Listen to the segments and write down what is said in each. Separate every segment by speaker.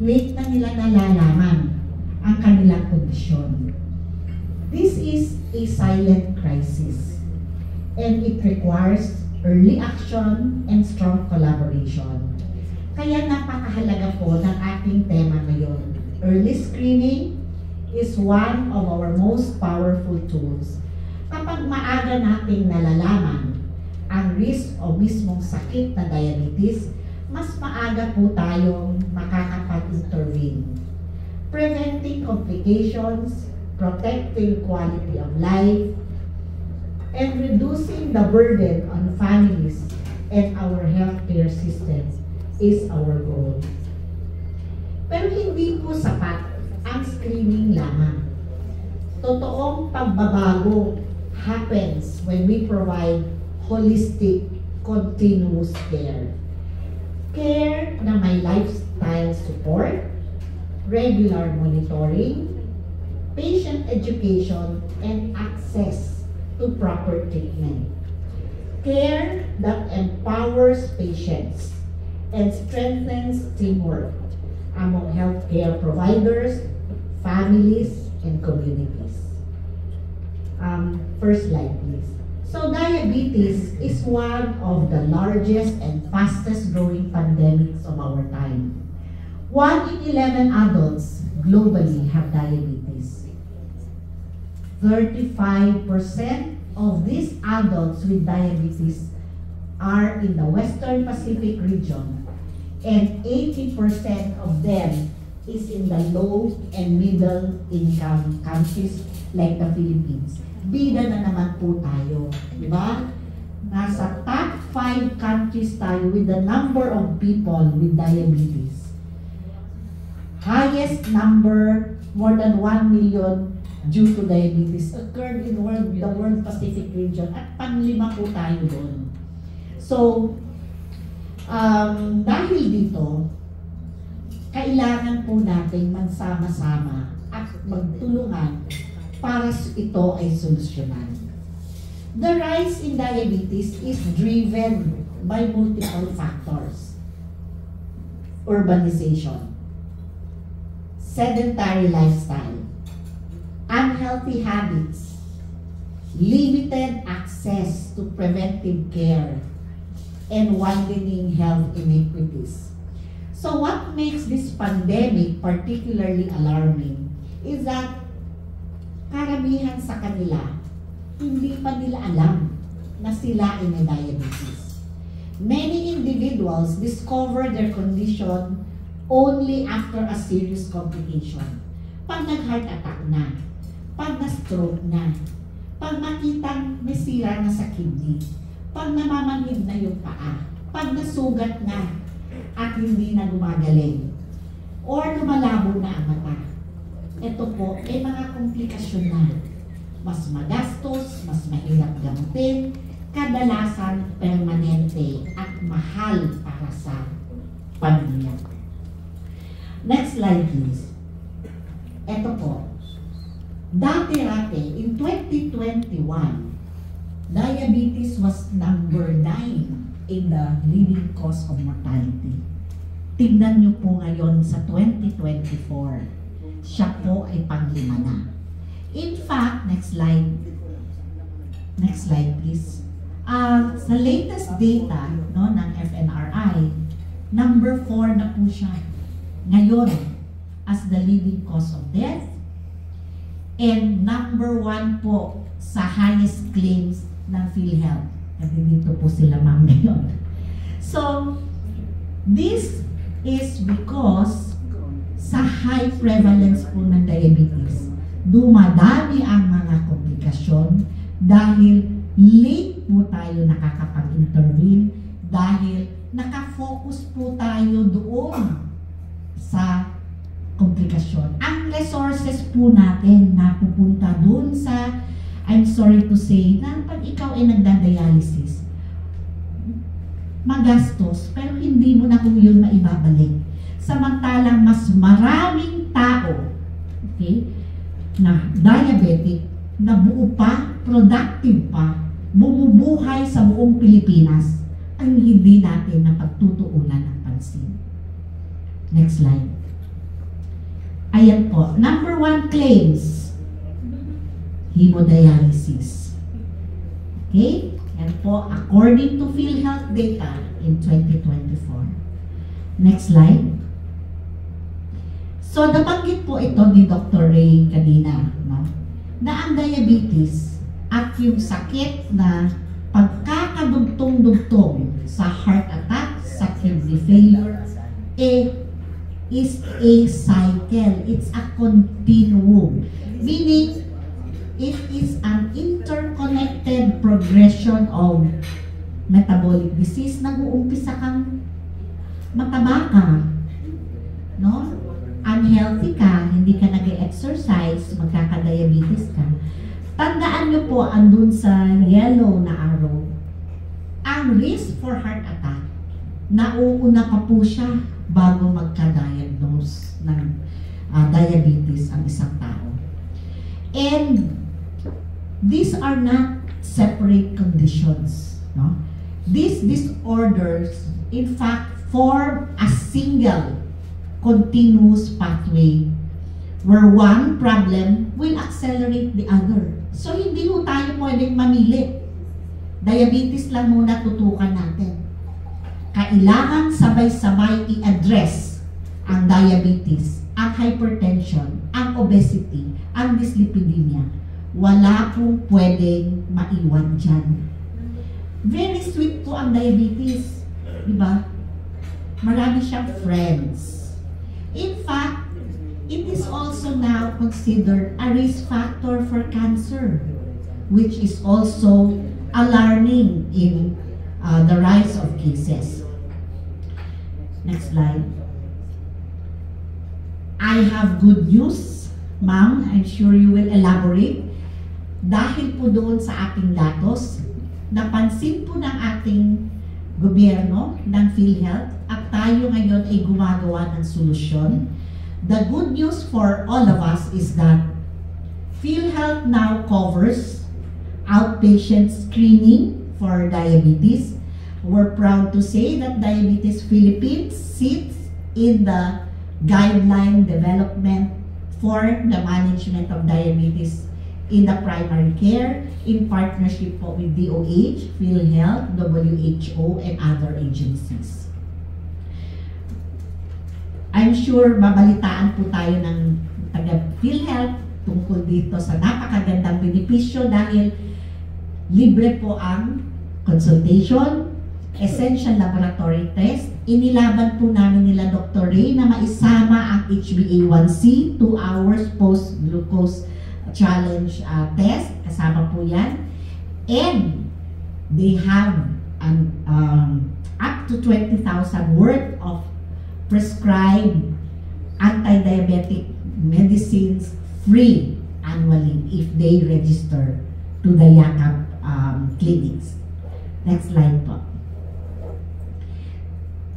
Speaker 1: late na nila nalalaman ang kanilang kondisyon. This is a silent crisis, and it requires early action and strong collaboration. Kaya napakahalaga po ng ating tema ngayon. Early screening is one of our most powerful tools. Kapag maaga nating nalalaman ang risk o mismong sakit na diabetes, mas maaga po tayong makakapag-intervene. Preventing complications, protecting quality of life, and reducing the burden on families and our healthcare systems is our goal. Pero hindi po sapat ang screening lamang. Totoong pagbabago happens when we provide holistic, continuous care. Care na may lifestyle support, regular monitoring, patient education, and access to proper treatment. Care that empowers patients and strengthens teamwork among healthcare providers, families, and communities. First slide, please. So diabetes is one of the largest and fastest growing pandemics of our time. 1 in 11 adults globally have diabetes. 35% of these adults with diabetes are in the Western Pacific region, and 80% of them is in the low and middle income countries like the Philippines. Bida na naman po tayo, di ba? Nasa top 5 countries tayo with the number of people with diabetes. Highest number, more than 1 million due to diabetes occurred in the World Pacific region, at panglima po tayo doon. So, dahil dito, kailangan po natin magsama-sama at magtulungan para ito ay solusyonan. The rise in diabetes is driven by multiple factors. Urbanization, sedentary lifestyle, unhealthy habits, limited access to preventive care, and widening health inequities. So what makes this pandemic particularly alarming is that karamihan sa kanila, hindi pa nila alam na sila ay may diabetes. Many individuals discover their condition only after a serious complication. Pag nag-heart attack na, pag na-stroke na, pag makitang may sira na sa kidney, pag namamanhid na yung paa, pag nasugat na at hindi na gumagaling, or lumalabo na ang mata. Ito po ay mga komplikasyon na. Mas magastos, mas mahirap gamutin, kadalasan permanente at mahal para sa pamilya. Next slide please. Ito po. Dati-rati, in 2021, diabetes was number 9 in the leading cause of mortality. Tingnan nyo po ngayon sa 2024, siya po ay panglima na. In fact, next slide please. Sa latest data ng FNRI, number 4 na po siya ngayon as the leading cause of death, and number 1 po sa highest claims ng PhilHealth. Dito po sila ma'am ngayon. So, this is because sa high prevalence po ng diabetes, dumadami ang mga komplikasyon dahil late po tayo nakakapag-intervene, dahil nakafocus po tayo doon sa komplikasyon. Ang resources po natin napupunta doon sa, I'm sorry to say, na pag ikaw ay nagda-dialysis, magastos, pero hindi mo na kung yun maibabalik. Samantalang mas maraming tao, okay, na diabetic, na buo pa, productive pa, bumubuhay sa buong Pilipinas, ang hindi natin na pagtutuunan ng pansin. Next slide. Ayan po. Number 1 claims. Hemodialysis. Okay? Yan po, according to PhilHealth data in 2024. Next slide. So, nabanggit po ito ni Dr. Ray kanina, no? Na ang diabetes at yung sakit na pagkakadugtong-dugtong sa heart attack, sa kidney failure, is a cycle. It's a continuum. Meaning, it is an interconnected progression of metabolic disease. Nag-uumpisa kang mataba ka, no? Unhealthy ka, hindi ka nag-exercise, magkaka-diabetes ka. Tandaan nyo po, andun sa yellow na arrow, ang risk for heart attack, nauuna pa po siya bago magka-diagnose ng diabetes ang isang tao. And these are not separate conditions, no? These disorders, in fact, form a single continuous pathway where one problem will accelerate the other. So, hindi po tayo pwedeng mamili. Diabetes lang muna tutukan natin. Kailangan sabay-sabay i-address ang diabetes, ang hypertension, ang obesity, ang dyslipidemia. Wala pong pwedeng maiwan dyan. Very sweet po ang diabetes. Diba? Marami siyang friends. In fact, it is also now considered a risk factor for cancer, which is also alarming in the rise of cases. Next slide. I have good news, ma'am. I'm sure you will elaborate. Dahil po doon sa ating datos, napansin po ng ating gobyerno, ng PhilHealth, at tayo ngayon ay gumagawa ng solusyon. The good news for all of us is that PhilHealth now covers outpatient screening for diabetes. We're proud to say that Diabetes Philippines sits in the guideline development for the management of diabetes in the primary care in partnership po with DOH, PhilHealth, WHO, and other agencies. I'm sure babalitaan po tayo ng taga-PhilHealth tungkol dito sa napakagandang benepisyo dahil libre po ang consultation, essential laboratory test. Inilaban po namin nila Dr. Ray na maisama ang HbA1c 2 hours post-glucose challenge test. Kasama po yan. And they have an, up to 20,000 worth of prescribed anti-diabetic medicines free annually if they register to the YACAP clinics. Next slide po.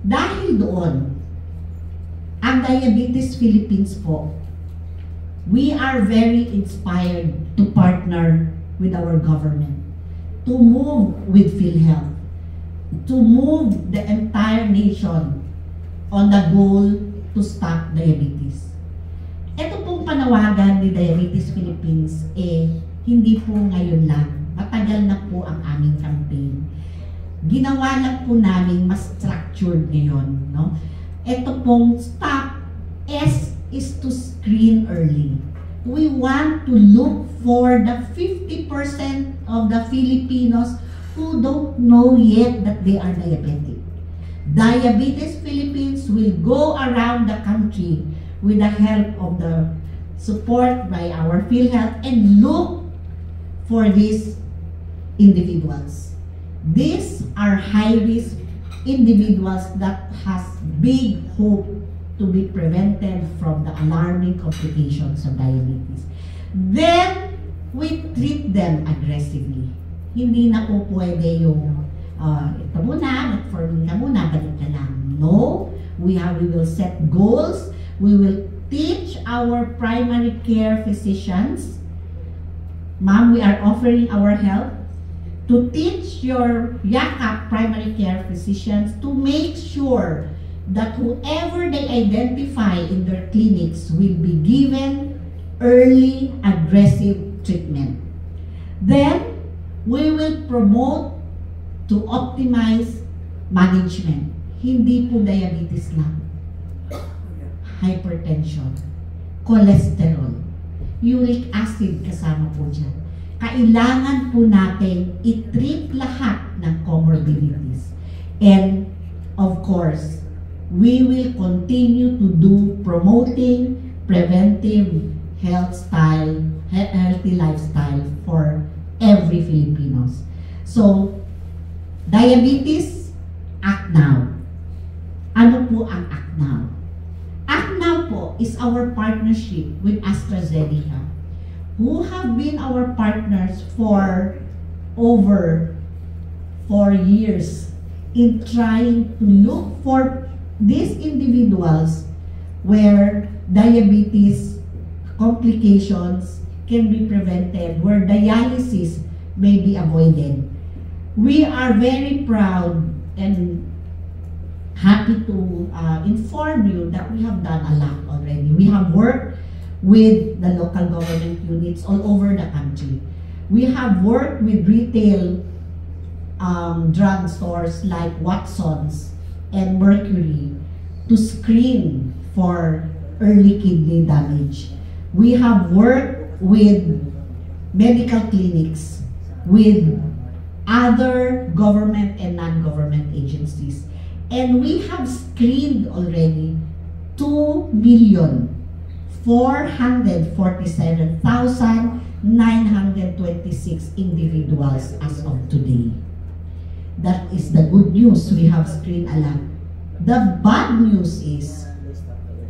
Speaker 1: Dahil doon, ang Diabetes Philippines po, we are very inspired to partner with our government, to move with PhilHealth, to move the entire nation on the goal to stop diabetes. Ito pong panawagan ni Diabetes Philippines, hindi po ngayon lang. Matagal na po ang aming campaign. Ginawa lang po namin mas structured ngayon, no? Ito pong stop, S is to screen early. We want to look for the 50% of the Filipinos who don't know yet that they are diabetic. Diabetes Philippines will go around the country with the help of the support by our PhilHealth and look for these individuals. These are high-risk individuals that has big hope to be prevented from the alarming complications of diabetes. Then, we treat them aggressively. Hindi na po pwede yung ito muna, metformin ka muna, balik ka lang. No, we will set goals. We will teach our primary care physicians. Ma'am, we are offering our help to teach your YACAP primary care physicians to make sure that whoever they identify in their clinics will be given early aggressive treatment. Then, we will promote to optimize management. Hindi po diabetes lang. Hypertension, cholesterol, uric acid kasama po dyan. Kailangan po natin i-treat lahat ng comorbidities. And of course, we will continue to do promoting preventive healthy lifestyle for every Filipinos. So, diabetes, act now. Ano po ang act now? Act now po is our partnership with AstraZeneca, who have been our partners for over 4 years in trying to look for these individuals where diabetes complications can be prevented, where dialysis may be avoided. We are very proud and happy to inform you that we have done a lot already. We have worked with the local government units all over the country. We have worked with retail drug stores like Watson's and Mercury to screen for early kidney damage. We have worked with medical clinics, with other government and non-government agencies. And we have screened already 2,447,926 individuals as of today. That is the good news. We have screened a lot. The bad news is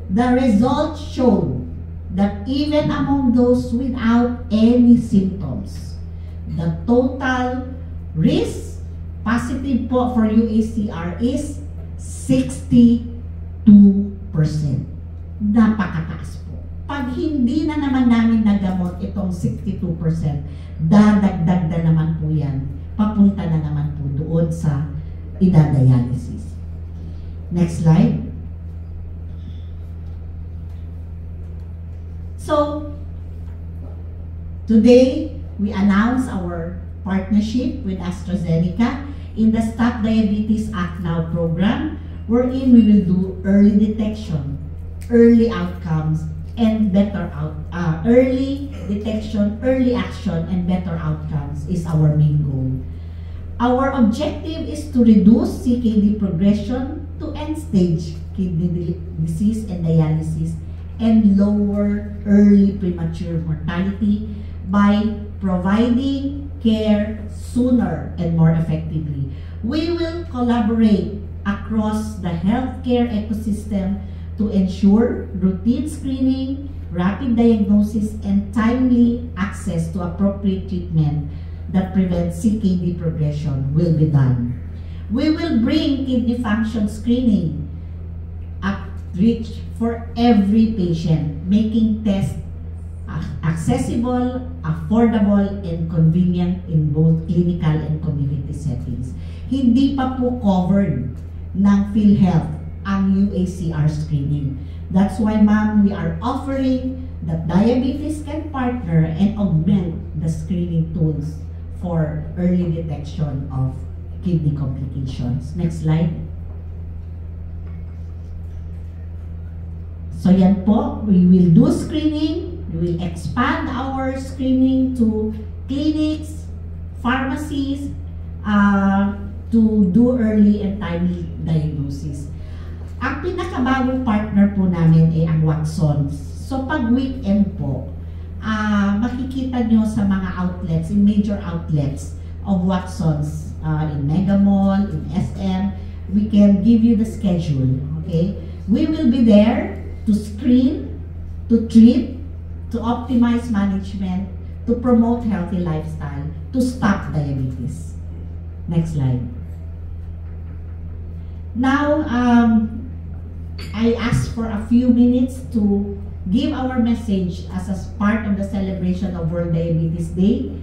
Speaker 1: the results show that even among those without any symptoms, the total risk positive po for UACR is 62%. Napakataas po. Pag hindi na naman namin nagamot itong 62%, dadagdag na naman po yan. Papunta na naman po doon sa idadialysis. Next slide. So, today, we announce our partnership with AstraZeneca in the Stop Diabetes Act Now program, wherein we will do early detection, early outcomes, and early detection, early action, and better outcomes is our main goal. Our objective is to reduce CKD progression to end-stage kidney disease and dialysis, and lower early premature mortality by providing care sooner and more effectively. We will collaborate across the healthcare ecosystem to ensure routine screening, rapid diagnosis, and timely access to appropriate treatment that prevents CKD progression will be done. We will bring kidney function screening at reach for every patient, making tests accessible, affordable, and convenient in both clinical and community settings. Hindi pa po covered ng PhilHealth ang UACR screening. That's why, ma'am, we are offering that diabetes can partner and augment the screening tools for early detection of kidney complications. Next slide. So yan po, we will do screening, we will expand our screening to clinics, pharmacies, to do early and timely diagnosis. Ang pinakabagong partner po namin ay ang Watson's. So pag weekend po, makikita nyo sa mga outlets, in major outlets of Watson's, in Mega Mall, in SM, we can give you the schedule, okay? We will be there to screen, to treat, to optimize management, to promote healthy lifestyle, to stop diabetes. Next slide. Now, I ask for a few minutes to give our message as a part of the celebration of World Diabetes Day,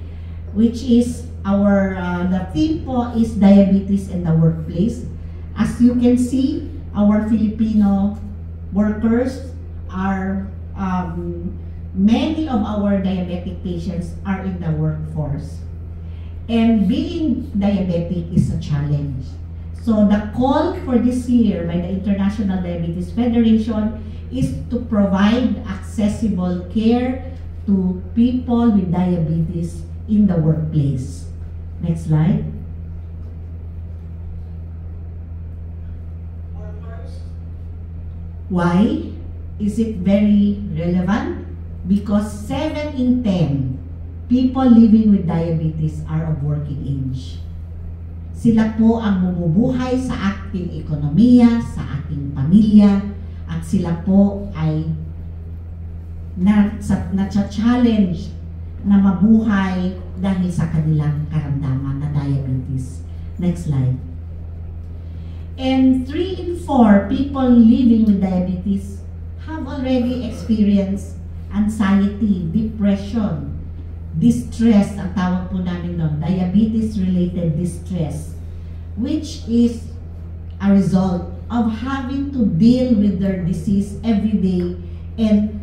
Speaker 1: which is the theme po is diabetes in the workplace. As you can see, our Filipino workers are, many of our diabetic patients are in the workforce. And being diabetic is a challenge. So the call for this year by the International Diabetes Federation is to provide accessible care to people with diabetes in the workplace. Next slide. Why is it very relevant? Because 7 in 10 people living with diabetes are of working age. Sila po ang bumubuhay sa ating ekonomiya, sa ating pamilya, at sila po ay na-challenge na mabuhay dahil sa kanilang karamdaman na diabetes. Next slide. And 3 in 4 people living with diabetes have already experienced anxiety, depression, distress, ang tawag po namin doon, diabetes-related distress, which is a result of having to deal with their disease every day, and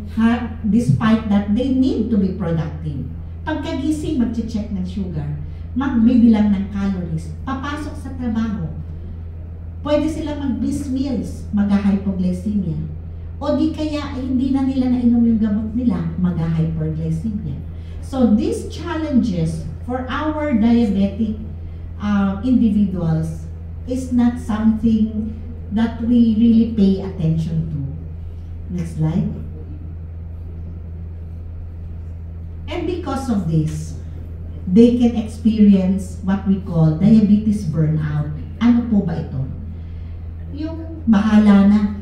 Speaker 1: despite that, they need to be productive. Pagkagising, mag-check ng sugar, magbibilang ng calories, papasok sa trabaho, pwede silang mag-miss meals, mag-hypoglycemia, o di kaya hindi na nila nainom yung gamot nila, mag-hyperglycemia. So these challenges for our diabetic individuals is not something that we really pay attention to. Next slide. And because of this, they can experience what we call diabetes burnout. Ano po ba ito? Yung bahala na.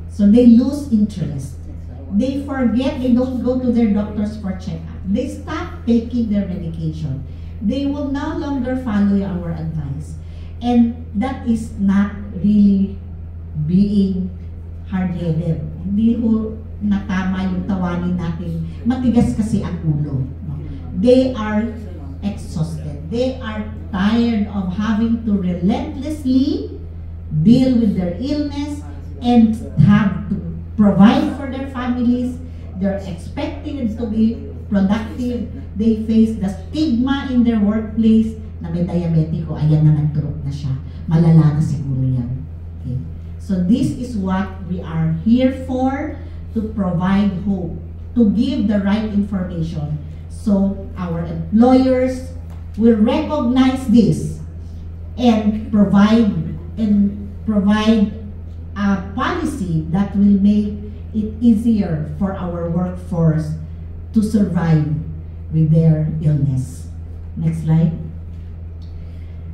Speaker 1: So they lose interest. They forget, they don't go to their doctors for checkup. They stop taking their medication. They will no longer follow our advice. And that is not really being hard-headed. Hindi ho natama yung tawanin natin. Matigas kasi ang ulo. They are exhausted. They are tired of having to relentlessly deal with their illness and have to provide for their families. They're expected to be productive. They face the stigma in their workplace na may diabetiko, ayan na nagturok na siya. Malala na siguro yan. Okay. So this is what we are here for, to provide hope, to give the right information so our employers will recognize this and provide a policy that will make it easier for our workforce to survive with their illness. Next slide.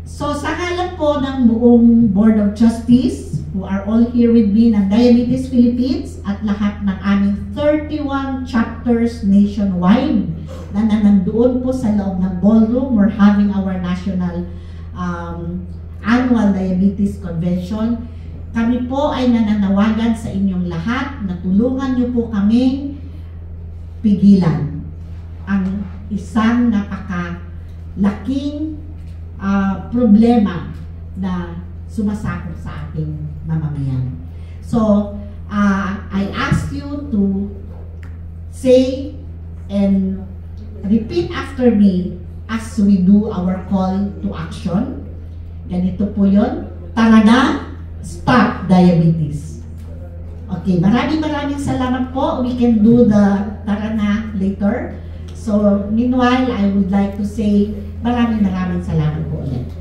Speaker 1: So sa ngalan po ng buong Board of Trustees, who are all here with me ng Diabetes Philippines, at lahat ng aming 31 chapters nationwide na nandoon po sa loob ng ballroom, we're having our national annual diabetes convention. Kami po ay nananawagan sa inyong lahat na tulungan niyo po kaming pigilan ang isang napakalaking problema na sumasakop sa ating mamamayan. So, I ask you to say and repeat after me as we do our call to action. Ganito po yun. Tara na! Stop diabetes. Okay, maraming salamat po. We can do the tara na later. So, meanwhile, I would like to say maraming salamat po ulit.